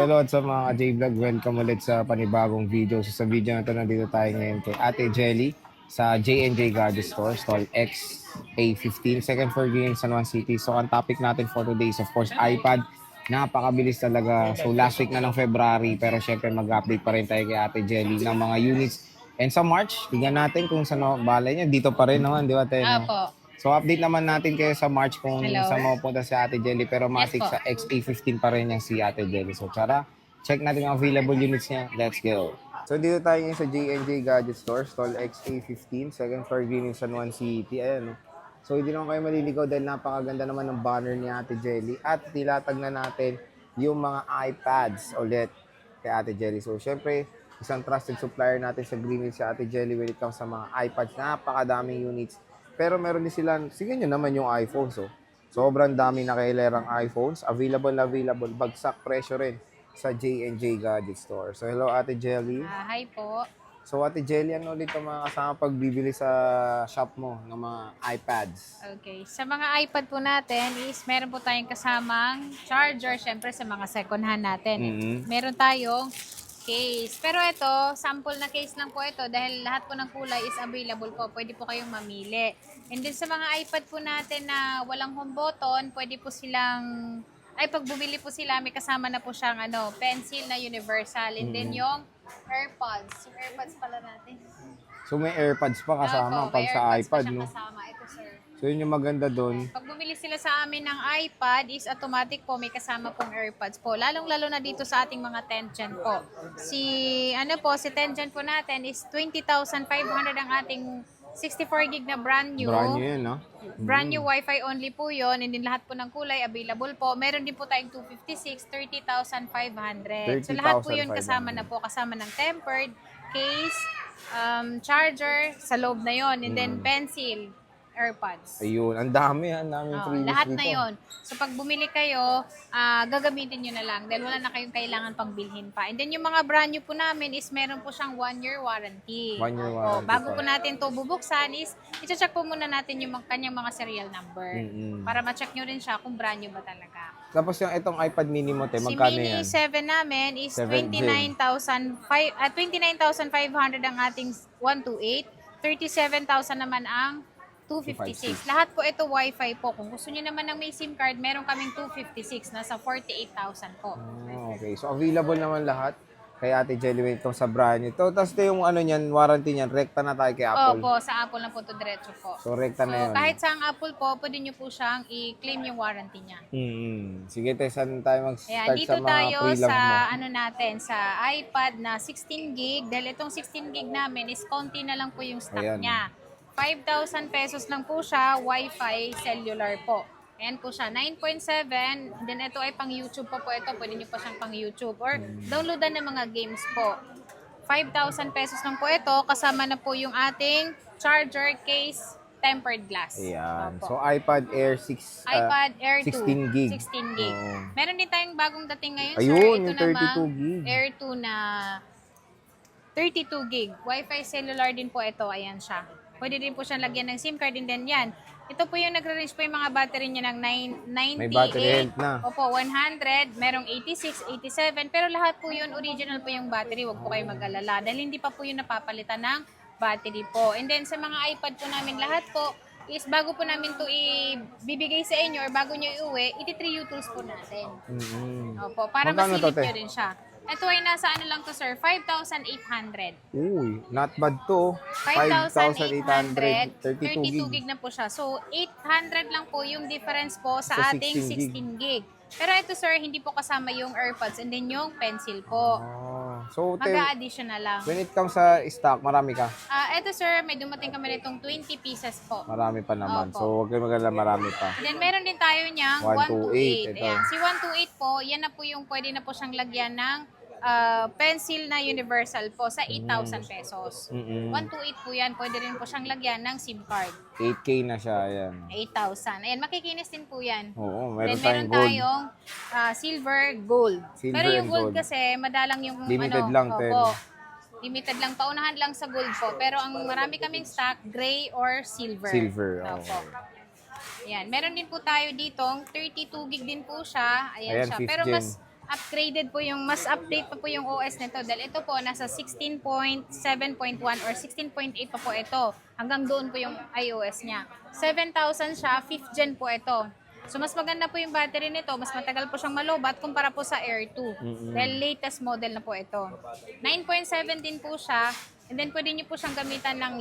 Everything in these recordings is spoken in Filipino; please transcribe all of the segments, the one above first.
hello at sa mga J-Vlog. Welcome ulit sa panibagong video. So, sa video na ito, nandito tayo ngayon kay Ate Jelly sa J&J Gadget Store, stall XA15, second floor in San Juan City. So, ang topic natin for today is of course iPad. Napakabilis talaga. So, last week na ng February, pero syempre mag-update pa rin tayo kay Ate Jelly ng mga units. And sa March, tingnan natin kung saan balay niya. Dito pa rin naman, di ba, Ten? Apo. So, update naman natin kayo sa March kung Hello. saan mapupunta si Ate Jelly. Pero matik po. sa XA15 pa rin yung si Ate Jelly. So, tara, check natin ang available units niya. Let's go. So, dito tayo ngayon sa J&J Gadget Store, stall XA15, second floor green in San Juan City. Ayan, no? So, hindi naman kayo maliligaw dahil napakaganda naman ng banner ni Ate Jelly. At nilatag na natin yung mga iPads ulit kay Ate Jelly. So, syempre, isang trusted supplier natin sa Green Hills si Ate Jelly when it comes sa mga iPads. Napakadaming units. Pero meron din sila, sige nyo naman yung iPhones. Oh. Sobrang dami na kailerang iPhones. Available na available. Bagsak presyo rin sa J&J Gadget Store. So, hello Ate Jelly. Hi po. So, Ate Jelly, ano ulit ang mga kasama pagbibili sa shop mo ng mga iPads? Okay. Sa mga iPad po natin is meron po tayong kasamang charger, syempre sa mga second hand natin. Meron tayong case. Pero ito, sample na case lang po ito dahil lahat po ng kulay is available po. Pwede po kayong mamili. And then sa mga iPad po natin na walang home button, pwede po silang, pag bumili po sila, may kasama na po siyang pencil na universal. And then yung AirPods. Yung AirPods pala natin. So, may AirPods pa kasama Opo, pag may sa AirPods pa iPad, siyang no? kasama. Ito, sir. So, yun yung maganda doon. Pag bumili sila sa amin ng iPad, is automatic po may kasama pong AirPods po. Lalong-lalo na dito sa ating mga 10th gen po. Si 10th gen po natin is 20,500 ang ating 64 gig na brand new. Brand new yun, no? Brand new Wi-Fi only po yon, and din lahat po ng kulay available po. Meron din po tayong 256, 30,500. So lahat po yun kasama na po. Kasama ng tempered, case, charger, sa loob na yon, and then pencil, AirPods. Ayun, ang dami, freebies Lahat dito. na yon. So pag bumili kayo, gagamitin nyo na lang dahil wala na kayong kailangan pang bilhin pa. And then yung mga brand new po namin is meron po siyang 1-year warranty. 1-year warranty Bago pa. po natin to bubuksan is, i-check po muna natin yung kanyang mga serial number. Para ma-check nyo rin siya kung brand new ba talaga. Tapos yung itong iPad mini mo, te, Si magkano Mini yan? 7 namin is 7J. 29,500 ang ating 128. 37,000 naman ang 256. Lahat po ito Wi-Fi po. Kung gusto niyo naman ng may SIM card, meron kaming 256, nasa 48,000 po. Okay, so available naman lahat kay Ate Jelly itong sa brand nito. Tapos ito yung niyan, warranty niyan, rekta na tayo kay Apple. Opo, sa Apple na po ito diretso po. So rekta na yun. Kahit sa Apple po, pwede niyo po siyang i-claim yung warranty niya. Sige, te, saan tayo mag-start Ayan, dito sa mga tayo pre-lang sa mo? natin, sa iPad na 16 gig. Dahil itong 16 gig namin is konti na lang po yung stock Ayan. niya. 5,000 pesos lang po siya, Wi-Fi cellular po. Ayan po siya, 9.7. Then ito ay pang YouTube po ito. Pwede niyo po siyang pang YouTube or downloadan ng mga games po. 5,000 pesos lang po ito. Kasama na po yung ating charger case, tempered glass. Ayan. Opo. So iPad Air 6, iPad Air 2, 16 gig. 16 gig. Oo. Meron din tayong bagong dating ngayon, Ayun, sir. yung 32 gig. Air 2 na 32 gig. Wi-Fi cellular din po ito. Ayan siya. Pwede din po siyang lagyan ng SIM card, and then yan. Ito po yung nagre-range po yung mga battery niya ng 98. May battery health na. Opo, 100. Merong 86, 87. Pero lahat po yun, original po yung battery. Huwag po kayo mag-alala. Dahil hindi pa po yung napapalitan ng battery po. And then sa mga iPad po namin lahat po, is bago po namin to ibibigay sa inyo or bago nyo iuwi, iti-3U tools po natin. Opo, para Magkano to, masilip te? nyo rin siya. Ito ay nasa lang to, sir, 5,800. Uy, not bad to. 5,800, 5,800, 32 32 gig. gig na po siya. So, 800 lang po yung difference po sa Sa ating 16 16 gig. Pero ito, sir, hindi po kasama yung AirPods and then yung pencil po. So, te, Mag-a-additional lang. when it comes sa stock, marami ka? Ito, sir, may dumating kami nitong 20 pieces po. Marami pa naman. Opo. So, huwag kayo mag-alala, marami pa. And then, meron din tayo niyang 128, 128. ito. Ayan. Si 128 po, yan na po yung pwede na po siyang lagyan ng pencil na universal po sa 8,000 pesos. 128 po yan. Pwede rin po siyang lagyan ng SIM card. 8K na siya, ayan. 8,000. Ayan, makikinis din po yan. Oo, meron Then, tayong meron gold. tayong silver, gold. Silver Pero yung and gold gold. kasi, madalang yung Limited lang, opo. Ten. Limited lang, paunahan lang sa gold po. Pero ang marami kaming stock, gray or silver. Silver, Opo. Ayan, meron din po tayo ditong 32 gig din po siya. Ayan, Ayan, siya. 5th Pero gen. upgraded po yung, mas update pa po yung OS nito. Dahil ito po, nasa 16.7.1 or 16.8 pa po ito. Hanggang doon po yung iOS niya. 7,000 siya, 5th gen po ito. So, mas maganda po yung battery nito. Mas matagal po siyang malobat kumpara po sa Air 2. Dahil latest model na po ito. 9.17 po siya. And then, pwede nyo po siyang gamitan ng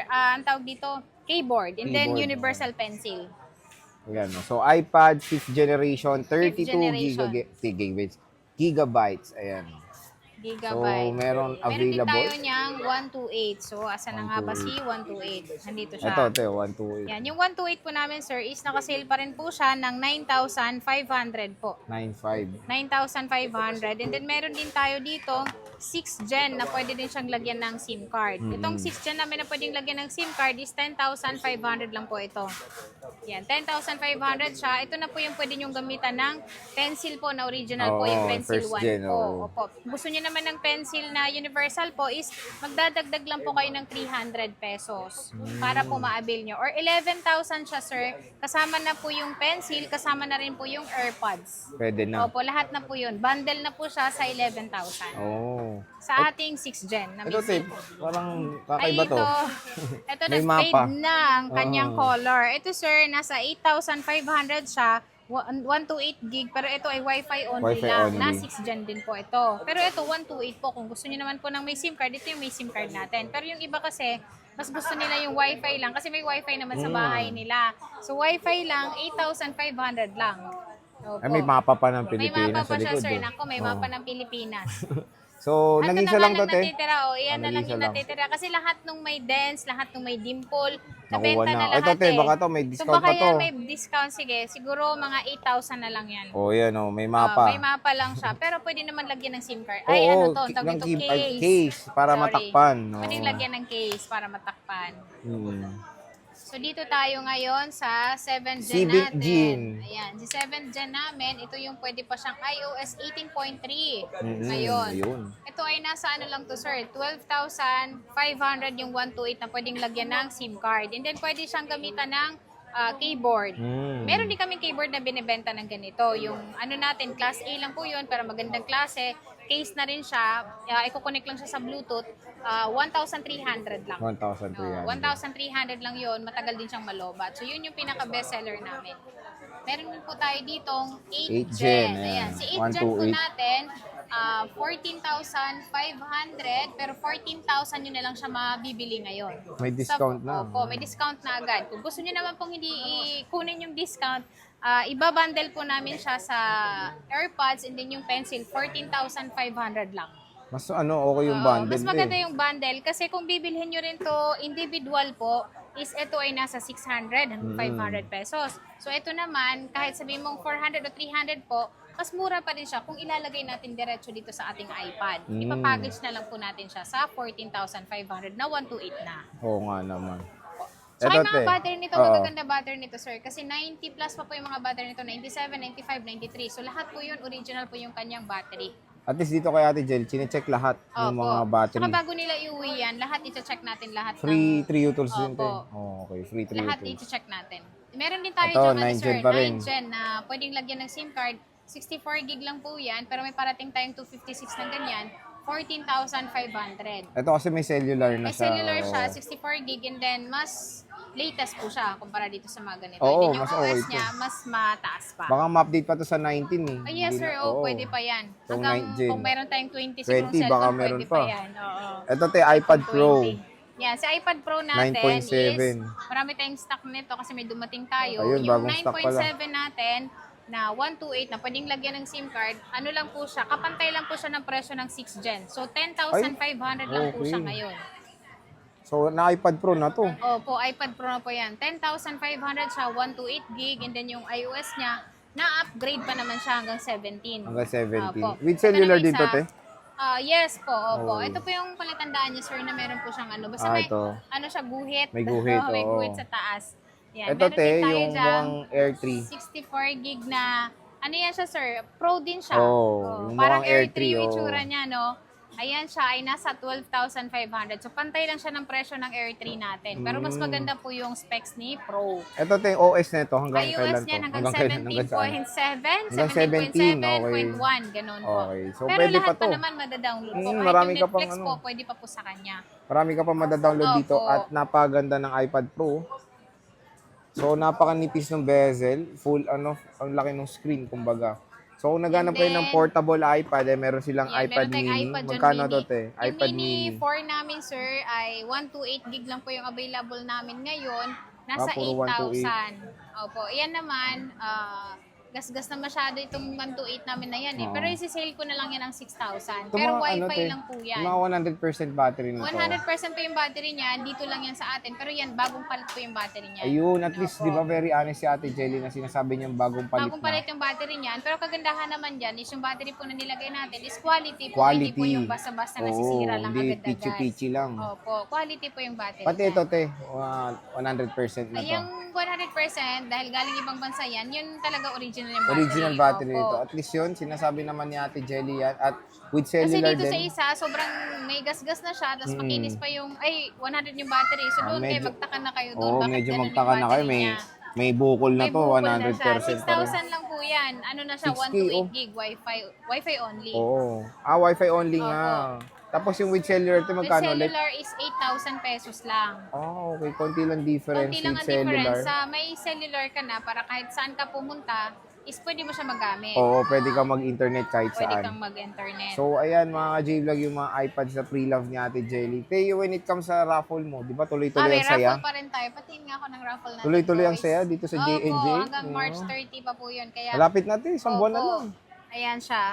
ang tawag dito, keyboard. And then, Keyboard, universal pencil. Ayan, no? So, iPad 5th generation, 32 generation. gigabytes. Ayan. Gigabyte. So, meron Meron din available. tayo niyang 128. So, asa na nga ba si 128? Nandito siya. Ito, 128. Yan. Yung 128 po namin, sir, is nakasale pa rin po siya ng 9,500 po. 95. 9,500. And then, meron din tayo dito 6th gen na pwede din siyang lagyan ng SIM card. Itong 6th gen namin na pwedeng lagyan ng SIM card is 10,500 lang po ito. Yan, 10,500 siya. Ito na po yung pwede nyong gamitan ng pencil po na original po, yung pencil first 1 gen, po. oo. Opo. Gusto niyo naman ng pencil na universal po is magdadagdag lang po kayo ng 300 pesos para po ma-avail nyo. Or 11,000 siya, sir. Kasama na po yung pencil, kasama na rin po yung AirPods. Pwede na. Opo, lahat na po yun. Bundle na po siya sa 11,000. Oh. Sa ating 6th gen na Ito, Missy. Tip, parang Ay, kakaiba to. ito May na-fade mapa. na ang kanyang color. Ito, sir, nasa 8,500 siya. 128 gig, pero ito ay Wi-Fi only Wi-Fi lang. only. Na 6th gen din po ito. Pero ito, 128 po. Kung gusto niyo naman po ng may SIM card, ito yung may SIM card natin. Pero yung iba kasi, mas gusto nila yung Wi-Fi lang kasi may Wi-Fi naman sa bahay nila. So, Wi-Fi lang, 8,500 lang. Opo. Ay, may mapa pa ng May Pilipinas mapa sa pa siya, likod. sir. Oh. Nako, may mapa ng Pilipinas. So, Ito nag-isa na lang nga to, te. natitira. O, iyan na lang Nag-isa yung lang. natitira. Kasi lahat nung may dents, lahat nung may dimple, Nakuha nabenta na. na lahat Ito, te, eh. baka to, may So discount baka pa yan to. may discount. Sige, siguro mga 8,000 na lang yan. Oh, yan, oh, may Ah, mapa. may mapa lang siya. Pero pwede naman lagyan ng SIM card. Oo, Ay, ano to? Tawag ng dito, case. case para Sorry. matakpan. Oh. Pwedeng lagyan ng case para matakpan. Hmm. So, dito tayo ngayon sa 7th gen 7th natin. gen. Ayan, si 7th gen namin, ito yung pwede pa siyang iOS 18.3. Ayun. Ngayon. Ito ay nasa ano lang to, sir, 12,500 yung 128 na pwedeng lagyan ng SIM card. And then, pwede siyang gamitan ng keyboard. Meron din kaming keyboard na binibenta ng ganito. Yung ano natin, class A lang po yun, pero magandang klase. Case na rin siya. Iko-connect lang siya sa Bluetooth. 1,300 lang. 1,300. 1,300 lang yun. Matagal din siyang malobat. So, yun yung pinaka-best seller namin. Meron din po tayo ditong 8th 8th gen. gen, Ayan. ayan. Si 8th gen po 128. natin, 14,500, pero 14,000 yun na lang siya mabibili ngayon. May discount na. Opo, may discount na agad. Kung gusto niyo naman pong hindi kunin yung discount, iba-bundle po namin siya sa AirPods and then yung pencil, 14,500 lang. Mas okay yung Oo, bundle. mas maganda yung bundle kasi kung bibilhin nyo rin to individual po, is ito ay nasa 600 hanggang 500 pesos. So ito naman, kahit sabihin mong 400 o 300 po, mas mura pa rin siya kung ilalagay natin diretso dito sa ating iPad. Ipapackage na lang po natin siya sa 14,500 na 128 na. Oo nga naman. So Eto, yung mga te. battery nito, Oo. magaganda battery nito, sir. Kasi 90 plus pa po yung mga battery nito, 97, 95, 93. So lahat po yun, original po yung kanyang battery. At least dito kay Ate Jel, chinecheck lahat ng mga battery. Saka bago nila iuwi yan, lahat i-check natin lahat Free ng... 3 utils din, te. Opo. Oh, okay, free 3 Lahat utils. i-check natin. Meron din tayo Ito, dyan, 9 sir, gen pa rin. 9 gen na pwedeng lagyan ng SIM card. 64 gig lang po yan, pero may parating tayong 256 ng ganyan. 14,500. Ito kasi may cellular na May siya. cellular siya, oo. 64 gig, and then mas latest po siya kumpara dito sa mga ganito. Oo, And then yung mas okay OS ito. niya, mas mataas pa. Baka ma-update pa to sa 19 eh. Oh, yes, Hindi sir. na- Oh, oo. pwede pa yan. Itong Hanggang 9 gen. kung meron tayong 20 20, sigurong cellphone, baka meron pwede pa. pa yan. Oo. Ito, te, iPad Pro. 20. Yan, sa iPad Pro natin 9.7. is marami tayong stock nito kasi may dumating tayo. Ayun, Yung bagong stock pala. 9.7 natin na 128 na pwedeng lagyan ng SIM card, ano lang po siya, kapantay lang po siya ng presyo ng 6th gen. So, 10,500 lang po siya okay. ngayon. So, na iPad Pro na to. Opo, iPad Pro na po yan. 10,500 siya, 128 gig, and then yung iOS niya, na-upgrade pa naman siya hanggang 17. Hanggang 17. Opo. With Ito cellular naman dito, isa, te? Yes po, opo. Oh. Ito po yung palatandaan niya, sir, na meron po siyang ano. Basta may, Ito. ano siya, guhit. May guhit, May oo. guhit sa taas. Yan. Ito, Meron te, din tayo yung dyang buwang Air 3. 64 gig na, ano yan siya, sir? Pro din siya. Oo, yung Parang mukhang Air Air 3 yung 3, itsura niya, no? Ayan siya ay nasa 12,500. So, pantay lang siya ng presyo ng Air 3 natin. Pero mas maganda po yung specs ni Pro. Ito yung OS nito. Hanggang iOS kailan to? niyan hanggang Kailan? Hanggang saan? 17.7, Hanggang 17, 17.7.1, ganun po. Okay. So, Pero pwede lahat pa to. naman madadownload po. Kahit marami yung ka pang Netflix ano. po, pwede pa po sa kanya. Marami ka pa madadownload dito Opo. at napaganda ng iPad Pro. So, napakanipis ng bezel. Full, ang laki ng screen, kumbaga. So, kung naghanap kayo ng portable iPad, meron silang Yan, iPad meron tayong mini. iPad dyan Magkano mini. to, te? Yung iPad mini mini. 4 namin, sir, ay 128 gig lang po yung available namin ngayon. Nasa puro 8,000. Opo. Yan naman, gasgas na masyado itong 128 namin na yan eh. Oo. Pero isi-sale ko na lang yan ng 6,000. Ito Pero mga, wifi te, lang po yan. Yung mga 100% battery na to. 100% po yung battery niya, dito lang yan sa atin. Pero yan, bagong palit po yung battery niya. Ayun, at least, di ba, very honest si Ate Jelly na sinasabi niyang bagong palit Bagong na. palit yung battery niyan. Pero kagandahan naman dyan is yung battery po na nilagay natin is quality po. Quality. Hindi po yung basta-basta nasisira lang hindi agad-agad. pichi-pichi lang. Opo, quality po yung battery Pati niya. ito, te, 100% na Ay, to. yung 100% dahil galing ibang bansa yan, yun talaga original yung battery. Original battery Opo. nito. At least yun, sinasabi naman ni Ate Jelly yan. At with Kasi cellular dito sa din. isa, sobrang may gas-gas na siya, tapos makinis pa yung, 100 yung battery. So doon kayo, medyo- magtaka na kayo doon. Oo, Bakit medyo ganun magtaka yung na kayo. battery niya? May bukol na May to, bukol na 100% siya. pa rin. 6,000 lang po yan. Ano na siya, 6K, 128 gig Wi-Fi only. Oo. Wi-Fi only nga. Tapos yung with cellular, ito With magkano ulit? cellular is 8,000 pesos lang. Okay. Konti lang difference Konti lang with ang cellular. difference. Sa may cellular ka na, para kahit saan ka pumunta, is pwede mo siya magamit. Oo, pwede kang mag-internet kahit Pwede saan. kang mag-internet. So, ayan mga ka-J-Vlog, yung mga iPads na pre-love ni Ate Jelly. Teo, when it comes sa raffle mo, di ba tuloy-tuloy may ang saya? raffle pa rin tayo. Patingin nga ako ng raffle natin. Tuloy-tuloy ang boys. saya dito sa Opo, J&J. hanggang March Oo. 30 pa po yun. Kaya, Malapit natin, isang buwan na Opo. lang. Ayan siya.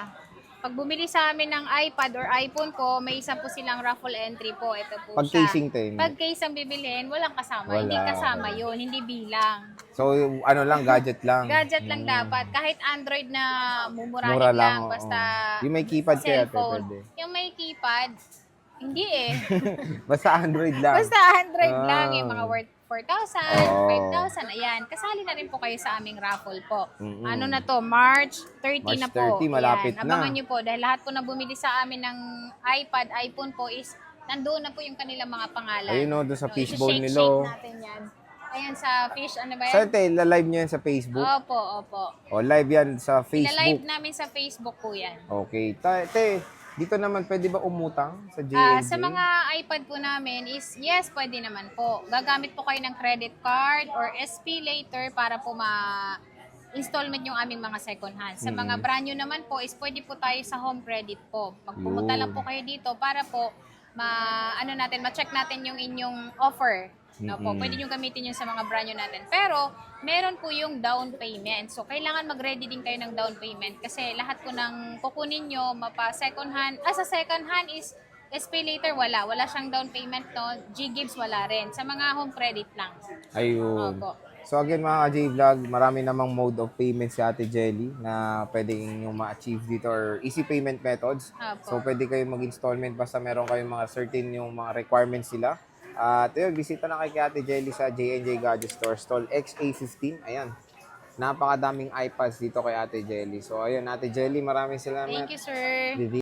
Pag bumili sa amin ng iPad or iPhone po, may isa po silang raffle entry po. Ito po Pag siya. casing, te. Pag case ang bibilhin, walang kasama. Wala. Hindi kasama yun, hindi bilang. So, yung ano lang, gadget lang. Gadget lang dapat. Kahit Android na mumurahin Mura lang, lang. oo. Basta Yung may keypad kaya, te, cellphone. pwede. Yung may keypad, hindi eh. Basta Android lang. Basta Android lang. Yung mga worth 4,000, Oo. 5,000. Ayan. Kasali na rin po kayo sa aming raffle po. Mm-mm. Ano na to? March 30 March na po. 30, malapit Ayan. na. Abangan nyo po. Dahil lahat po na bumili sa amin ng iPad, iPhone po is nandoon na po yung kanilang mga pangalan. Ayun o, doon sa So, fishbowl isi-shake nila. oh. natin yan. Ayan sa fish, ano ba yan? Saan, te, live nyo yan sa Facebook? Opo. O, live yan sa Ila-live Facebook. namin sa Facebook po yan. Okay. Te, dito naman pwede ba umutang sa J&J? Sa mga iPad po namin is, yes, pwede naman po. Gagamit po kayo ng credit card or SP later para po installment yung aming mga second hand. Sa mga brand new naman po is pwede po tayo sa home credit po. Pag pumunta Yun. lang po kayo dito para po ma-check natin yung inyong offer. No po, pwede nyo gamitin yun sa mga brand new natin. Pero, meron po yung down payment. So, kailangan mag-ready din kayo ng down payment kasi lahat po ng kukunin nyo, second hand, sa second hand is SP later, wala. Wala siyang down payment, no? G-Gibbs, wala rin. Sa mga home credit lang. Ayun. Opo. So again mga ka-J-Vlog, marami namang mode of payment si Ate Jelly na pwedeng yung ma-achieve dito or easy payment methods. Opo. So pwede kayo mag-installment basta meron kayong mga certain yung mga requirements sila. At yun, bisita na kay Ate Jelly sa J&J Gadget Store, stall XA15. Ayan. Napakadaming iPads dito kay Ate Jelly. So ayun, Ate Jelly, maraming salamat. Thank you, sir.